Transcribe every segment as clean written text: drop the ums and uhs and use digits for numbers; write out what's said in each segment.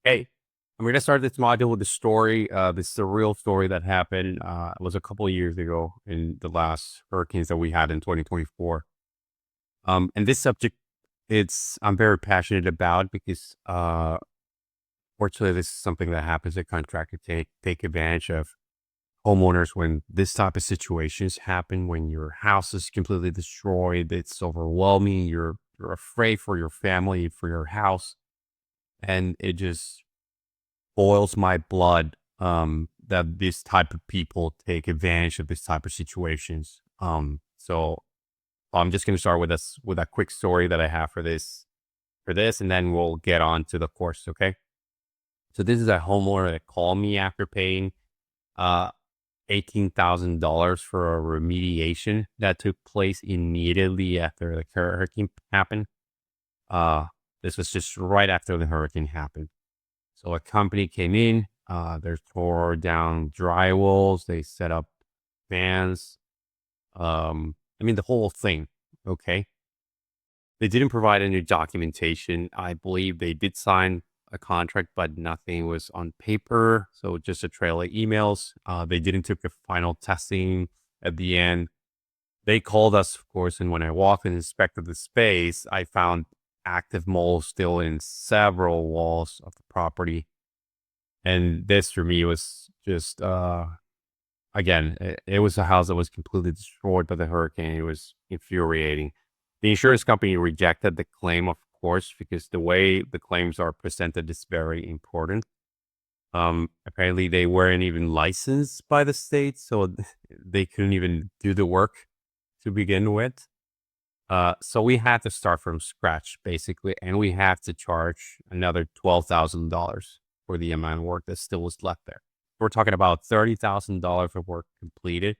Hey, I'm gonna start this module with a story. This is a real story that happened. It was a couple of years ago in the last hurricanes that we had in 2024. And this subject, I'm very passionate about because, fortunately, this is something that happens at contractor take advantage of homeowners when this type of situations happen. When your house is completely destroyed, it's overwhelming. You're afraid for your family, for your house, and it just boils my blood that this type of people take advantage of this type of situations. So I'm just going to start with us with a quick story that I have for this, and then we'll get on to the course. Okay. So this is a homeowner that called me after paying uh $18,000 for a remediation that took place immediately after the hurricane happened. Uh, this was just right after the hurricane happened. So a company came in, they tore down drywalls, they set up fans. I mean, the whole thing. Okay. They didn't provide any documentation. I believe they did sign a contract, but nothing was on paper. So just a trail of emails. They didn't took a final testing at the end. They called us, of course, and when I walked and inspected the space, I found active mold still in several walls of the property. And this for me was just, again, it was a house that was completely destroyed by the hurricane. It was infuriating. The insurance company rejected the claim, of course, because the way the claims are presented is very important. Apparently they weren't even licensed by the state, so they couldn't even do the work to begin with. So we had to start from scratch basically, and we have to charge another $12,000 for the amount of work that still was left there. We're talking about $30,000 of work completed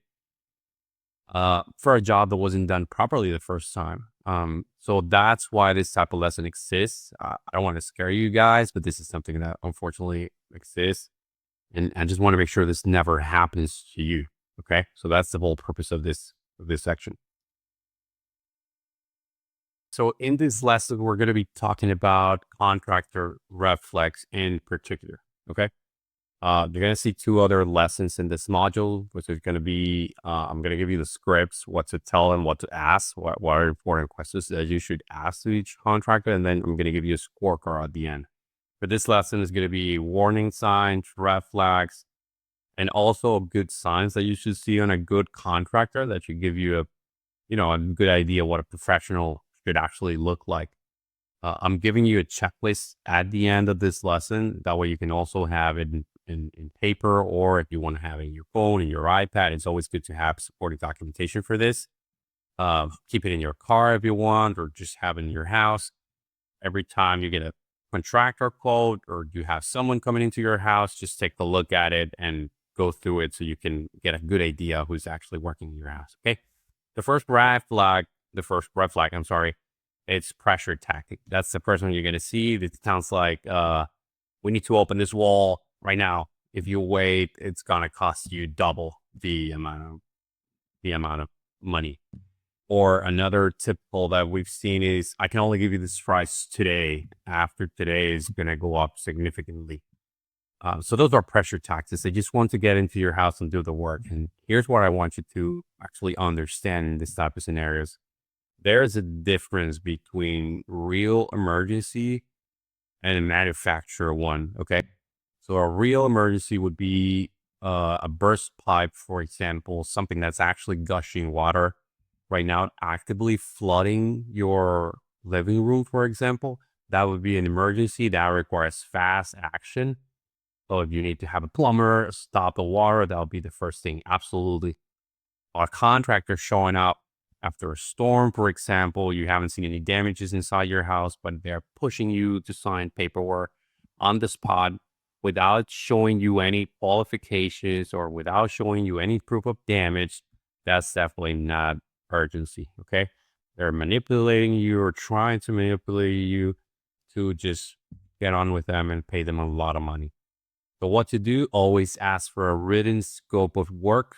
for a job that wasn't done properly the first time. So that's why this type of lesson exists. I don't want to scare you guys, but this is something that unfortunately exists, and I just want to make sure this never happens to you. Okay, so that's the whole purpose of this section. So in this lesson, we're going to be talking about contractor red flags in particular. Okay. You're going to see two other lessons in this module, which is going to be, I'm going to give you the scripts, what to tell and what to ask, what are important questions that you should ask to each contractor. And then I'm going to give you a scorecard at the end. For this lesson is going to be warning signs, red flags, and also good signs that you should see on a good contractor that should give you a good idea what a professional should actually look like. I'm giving you a checklist at the end of this lesson. That way you can also have it in paper, or if you want to have it in your phone and your iPad, it's always good to have supporting documentation for this. Keep it in your car if you want, or just have it in your house. Every time you get a contractor quote or you have someone coming into your house, just take a look at it and go through it so you can get a good idea who's actually working in your house. Okay. The first red flag, I'm sorry, it's pressure tactic. That's the first one you're gonna see. It sounds like we need to open this wall right now. If you wait, it's gonna cost you double the amount of money. Or another typical that we've seen is I can only give you this price today. After today is gonna go up significantly. So those are pressure tactics. They just want to get into your house and do the work. And here's what I want you to actually understand in this type of scenarios. There's a difference between real emergency and a manufacturer one. Okay. So a real emergency would be a burst pipe, for example, something that's actually gushing water right now, actively flooding your living room, for example. That would be an emergency that requires fast action. So if you need to have a plumber stop the water, that would be the first thing. Absolutely. A contractor showing up after a storm, for example, you haven't seen any damages inside your house, but they're pushing you to sign paperwork on the spot without showing you any qualifications or without showing you any proof of damage. That's definitely not urgency. Okay. They're manipulating you or trying to manipulate you to just get on with them and pay them a lot of money. So what to do? Always ask for a written scope of work.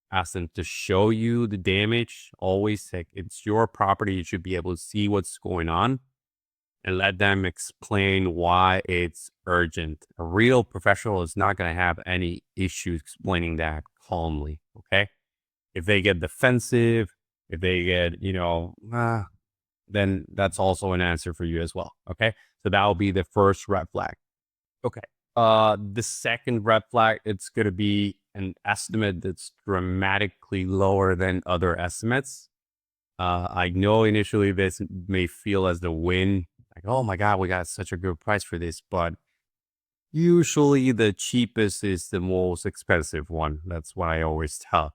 Ask them to show you the damage. Always say it's your property. You should be able to see what's going on. and let them explain why it's urgent. A real professional is not going to have any issues explaining that calmly. Okay. If they get defensive, if they get, then that's also an answer for you as well. Okay. So that will be the first red flag. Okay. The second red flag, it's going to be an estimate that's dramatically lower than other estimates. I know initially this may feel as the win, like, oh my God, we got such a good price for this, but usually the cheapest is the most expensive one. That's what I always tell.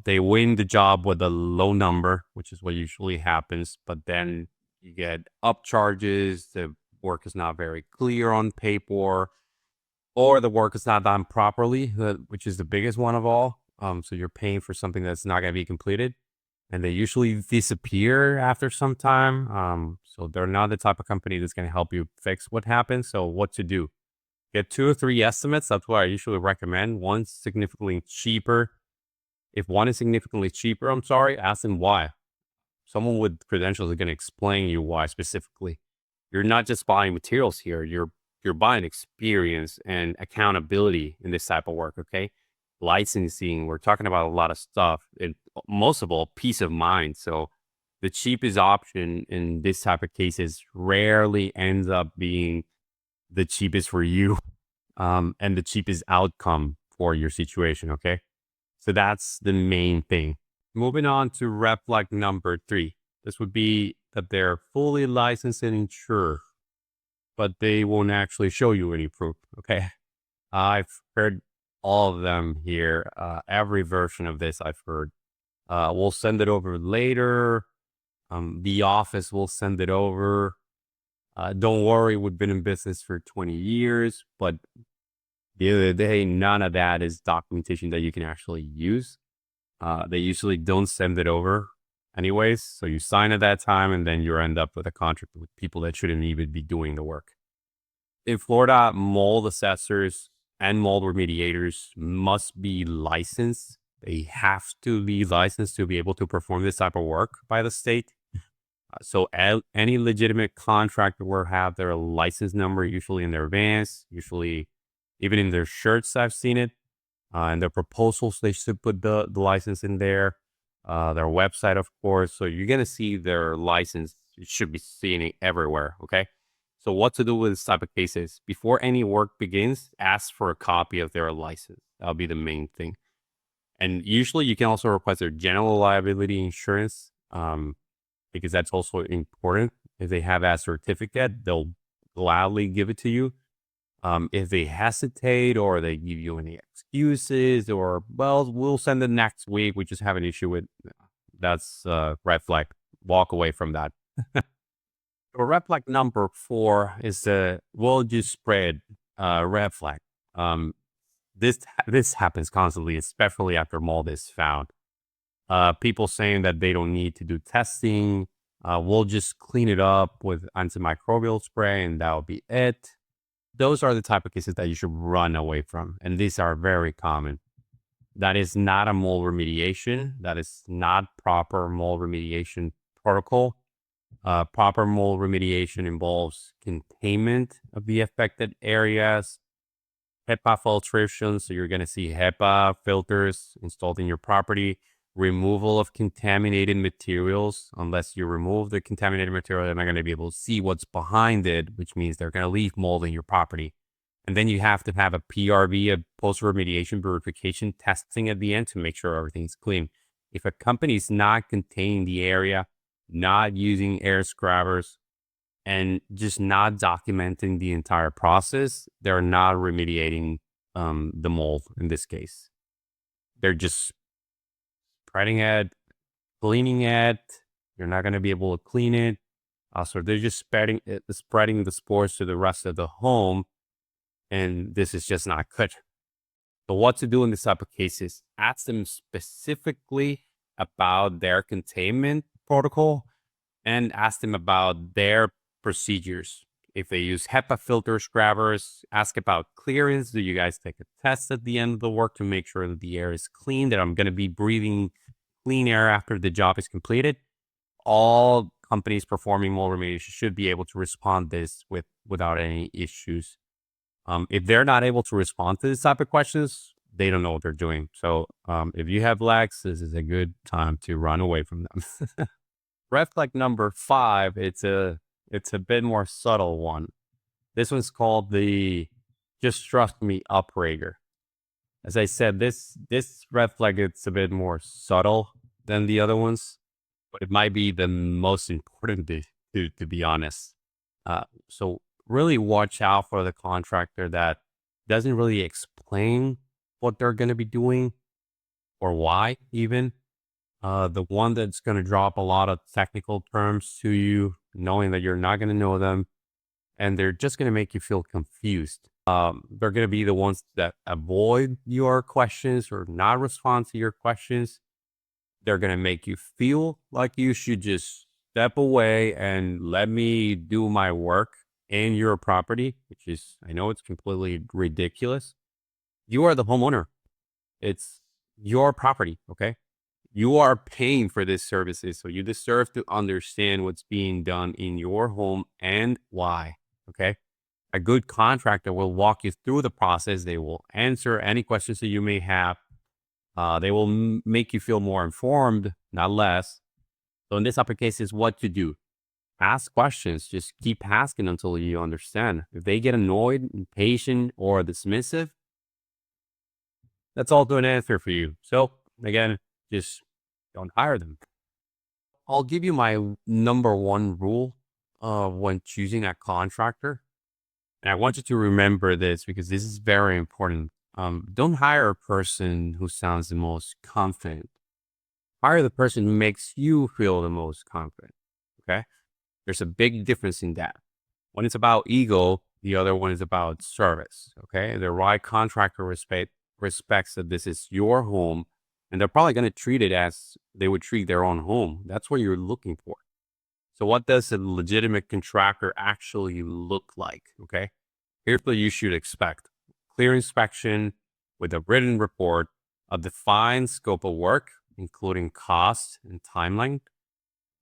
They win the job with a low number, which is what usually happens, but then you get up charges. The work is not very clear on paper, or the work is not done properly, which is the biggest one of all. So you're paying for something that's not going to be completed, and they usually disappear after some time. So they're not the type of company that's going to help you fix what happened. So what to do? Get 2 or 3 estimates. That's what I usually recommend. One's significantly cheaper. If one is significantly cheaper, I'm sorry, ask them why. Someone with credentials is going to explain you why specifically. You're not just buying materials here. You're buying experience and accountability in this type of work. Okay, licensing. We're talking about a lot of stuff, and most of all, peace of mind. So the cheapest option in this type of cases rarely ends up being the cheapest for you, and the cheapest outcome for your situation. Okay. So that's the main thing. Moving on to red flag number 3. This would be that they're fully licensed and insured, but they won't actually show you any proof. Okay. I've heard all of them here. Every version of this I've heard. We'll send it over later. The office will send it over. Don't worry, we've been in business for 20 years, but the other day, none of that is documentation that you can actually use. They usually don't send it over anyways. So you sign at that time and then you end up with a contract with people that shouldn't even be doing the work. In Florida, mold assessors and mold remediators must be licensed. They have to be licensed to be able to perform this type of work by the state. So any legitimate contractor will have their license number usually in their vans, usually even in their shirts. I've seen it. And their proposals, they should put the license in there. Their website, of course. So you're going to see their license. You should be seeing it everywhere. Okay. So what to do with this type of cases? Before any work begins, ask for a copy of their license. That'll be the main thing. And usually you can also request their general liability insurance, because that's also important. If they have that certificate, they'll gladly give it to you. If they hesitate or they give you any excuses or, well, we'll send it next week, we just have an issue with, that's red flag. Walk away from that. Red flag number 4 is the we'll just spread red flag. This happens constantly, especially after mold is found. People saying that they don't need to do testing. We'll just clean it up with antimicrobial spray and that'll be it. Those are the type of cases that you should run away from. And these are very common. That is not a mold remediation. That is not proper mold remediation protocol. Proper mold remediation involves containment of the affected areas, HEPA filtration. So you're going to see HEPA filters installed in your property, removal of contaminated materials. Unless you remove the contaminated material, they're not going to be able to see what's behind it, which means they're going to leave mold in your property. And then you have to have a PRV, a post-remediation verification testing at the end to make sure everything's clean. If a company is not containing the area, not using air scrubbers, and just not documenting the entire process, they're not remediating the mold in this case. They're just spreading it, cleaning it. You're not going to be able to clean it. So they're just spreading the spores to the rest of the home. And this is just not good. So what to do in this type of cases? Ask them specifically about their containment protocol and ask them about their procedures. If they use HEPA filter scrubbers, ask about clearance. Do you guys take a test at the end of the work to make sure that the air is clean, that I'm going to be breathing clean air after the job is completed? All companies performing mold remediation should be able to respond this without any issues. If they're not able to respond to this type of questions, they don't know what they're doing. So if you have lags, this is a good time to run away from them. Red flag number 5, it's a bit more subtle one. This one's called the "just trust me" operator. As I said, this red flag, it's a bit more subtle than the other ones, but it might be the most important to be honest. So really watch out for the contractor that doesn't really explain what they're going to be doing or why even. The one that's going to drop a lot of technical terms to you, knowing that you're not going to know them, and they're just going to make you feel confused. They're going to be the ones that avoid your questions or not respond to your questions. They're going to make you feel like you should just step away and let me do my work in your property, which is, I know it's completely ridiculous. You are the homeowner. It's your property. Okay. You are paying for these services. So you deserve to understand what's being done in your home and why. Okay. A good contractor will walk you through the process. They will answer any questions that you may have. They will make you feel more informed, not less. So in this type of cases, what to do? Ask questions. Just keep asking until you understand. If they get annoyed, impatient, or dismissive, that's all to an answer for you. So again, just don't hire them. I'll give you my number one rule when choosing a contractor. And I want you to remember this because this is very important. Don't hire a person who sounds the most confident. Hire the person who makes you feel the most confident. Okay. There's a big difference in that. One is about ego. The other one is about service. Okay. The right contractor respects that this is your home, and they're probably going to treat it as they would treat their own home. That's what you're looking for. So what does a legitimate contractor actually look like? Okay. Here's what you should expect. Clear inspection with a written report, a defined scope of work, including cost and timeline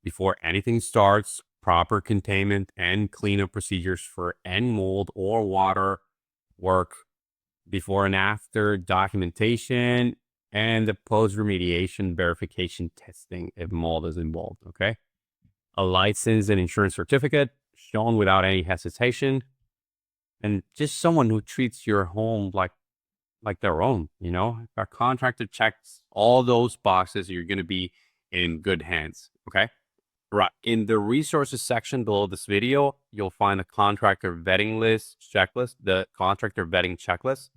before anything starts, proper containment and cleanup procedures for any mold or water work, before and after documentation, and the post remediation verification testing if mold is involved. Okay. A license and insurance certificate shown without any hesitation, and just someone who treats your home like their own. If our contractor checks all those boxes, you're going to be in good hands. Okay. Right. In the resources section below this video, you'll find the contractor vetting list checklist, the contractor vetting checklist.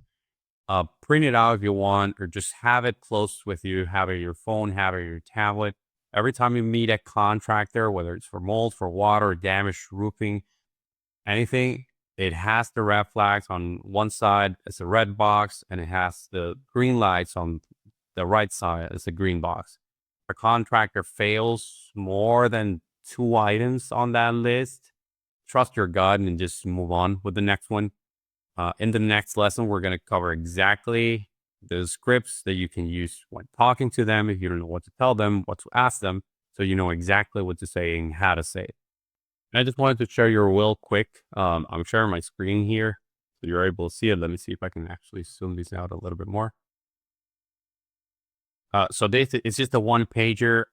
Print it out if you want, or just have it close with you, have it on your phone, have it on your tablet. Every time you meet a contractor, whether it's for mold, for water, damaged roofing, anything, it has the red flags on one side. It's a red box, and it has the green lights on the right side. It's a green box. If a contractor fails more than 2 items on that list, trust your gut and just move on with the next one. In the next lesson, we're going to cover exactly the scripts that you can use when talking to them. If you don't know what to tell them, what to ask them, so you know exactly what to say and how to say it. And I just wanted to show you real quick. I'm sharing my screen here so you're able to see it. Let me see if I can actually zoom this out a little bit more. So this it's just a one pager,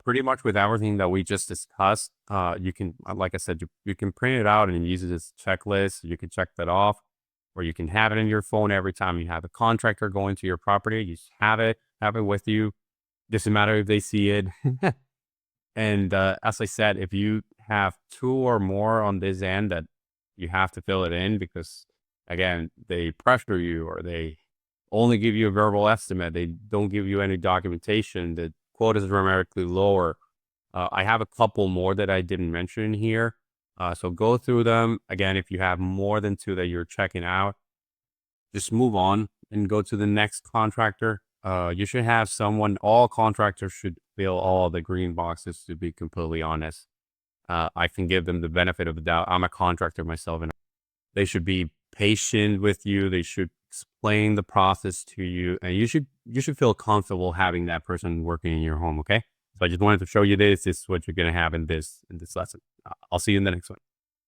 pretty much with everything that we just discussed. You can, like I said, you can print it out and use it as a checklist. You can check that off, or you can have it in your phone every time you have a contractor going to your property. You just have it with you. Doesn't matter if they see it. And as I said, if you have 2 or more on this end that you have to fill it in because, again, they pressure you or they only give you a verbal estimate. They don't give you any documentation. The quote is dramatically lower. I have a couple more that I didn't mention here. So go through them. Again, if you have more than 2 that you're checking out, just move on and go to the next contractor. You should have someone, all contractors should fill all the green boxes, to be completely honest. I can give them the benefit of the doubt. I'm a contractor myself, and they should be patient with you. They should explain the process to you, and you should feel comfortable having that person working in your home. Okay. So I just wanted to show you this. This is what you're going to have in this lesson. I'll see you in the next one.